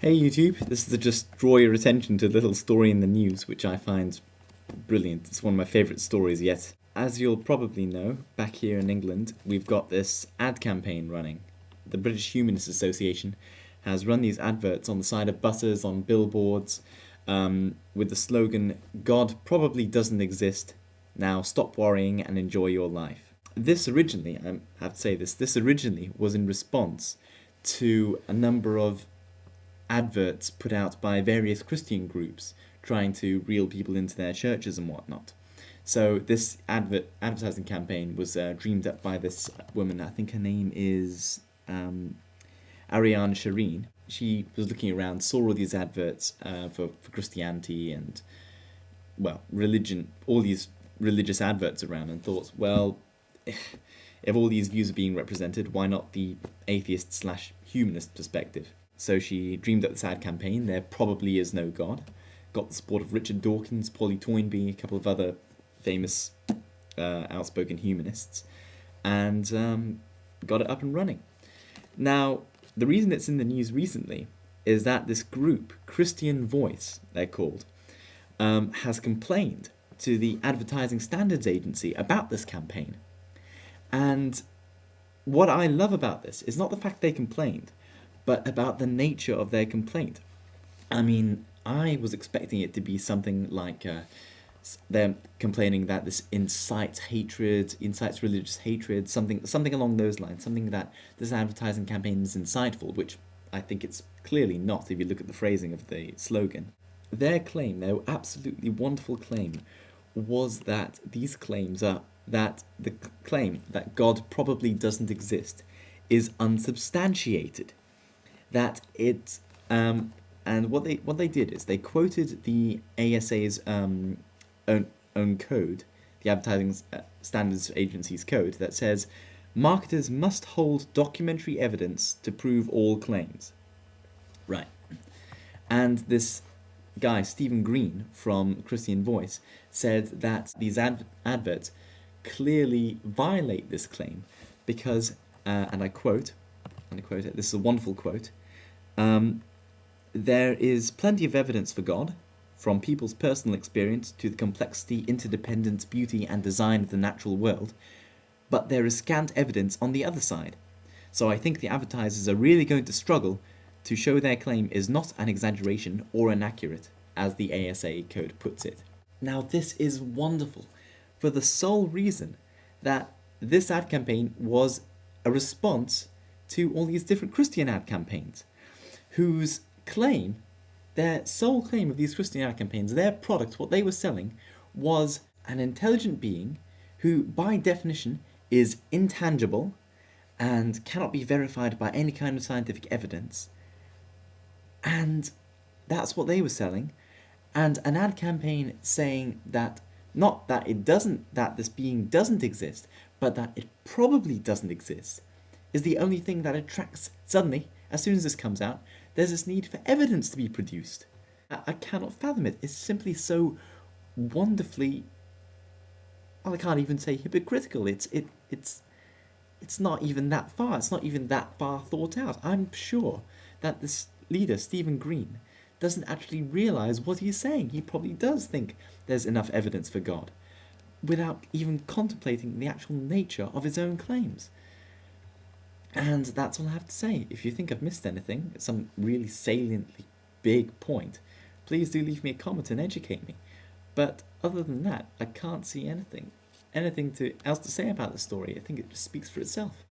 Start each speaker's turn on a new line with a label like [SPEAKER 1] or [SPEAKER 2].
[SPEAKER 1] Hey YouTube, this is to just draw your attention to a little story in the news which I find brilliant. It's one of my favourite stories yet. As you'll probably know, back here in England, we've got this ad campaign running. The British Humanist Association has run these adverts on the side of buses, on billboards, with the slogan, "God probably doesn't exist, now stop worrying and enjoy your life." This originally, I have to say this originally was in response to a number of adverts put out by various Christian groups trying to reel people into their churches and whatnot. So this advertising campaign was dreamed up by this woman. I think her name is Ariane Shireen. She was looking around, saw all these adverts for Christianity and, well, religion, all these religious adverts around, and thought, well, if all these views are being represented, why not the atheist/humanist perspective? So she dreamed up this ad campaign, "There probably is no God," got the support of Richard Dawkins, Polly Toynbee, a couple of other famous outspoken humanists, and got it up and running. Now, the reason it's in the news recently is that this group, Christian Voice, they're called, has complained to the Advertising Standards Agency about this campaign. And what I love about this is not the fact they complained, but about the nature of their complaint. I mean, I was expecting it to be something like them complaining that this incites religious hatred, something along those lines, something that this advertising campaign is insightful, which I think it's clearly not if you look at the phrasing of the slogan. Their claim, their absolutely wonderful claim, was that these claims are that the claim that God probably doesn't exist is unsubstantiated. That it and what they did is they quoted the ASA's own code, the Advertising Standards Agency's code, that says marketers must hold documentary evidence to prove all claims. Right. And this guy, Stephen Green from Christian Voice, said that these adverts clearly violate this claim because, and I quote it, this is a wonderful quote, "There is plenty of evidence for God, from people's personal experience to the complexity, interdependence, beauty, and design of the natural world, but there is scant evidence on the other side. So I think the advertisers are really going to struggle to show their claim is not an exaggeration or inaccurate, as the ASA code puts it." Now, this is wonderful for the sole reason that this ad campaign was a response to all these different Christian ad campaigns, whose claim, their sole claim of these Christian ad campaigns, their product, what they were selling, was an intelligent being who, by definition, is intangible and cannot be verified by any kind of scientific evidence. And that's what they were selling. And an ad campaign saying that not that that this being doesn't exist, but that it probably doesn't exist, is the only thing that attracts. Suddenly, as soon as this comes out, there's this need for evidence to be produced. I cannot fathom it. It's simply so wonderfully, well, I can't even say hypocritical. It's not even that far. It's not even that far thought out. I'm sure that this leader, Stephen Green, doesn't actually realise what he's saying. He probably does think there's enough evidence for God, without even contemplating the actual nature of his own claims. And that's all I have to say. If you think I've missed anything, some really saliently big point, please do leave me a comment and educate me. But other than that, I can't see anything else to say about the story. I think it just speaks for itself.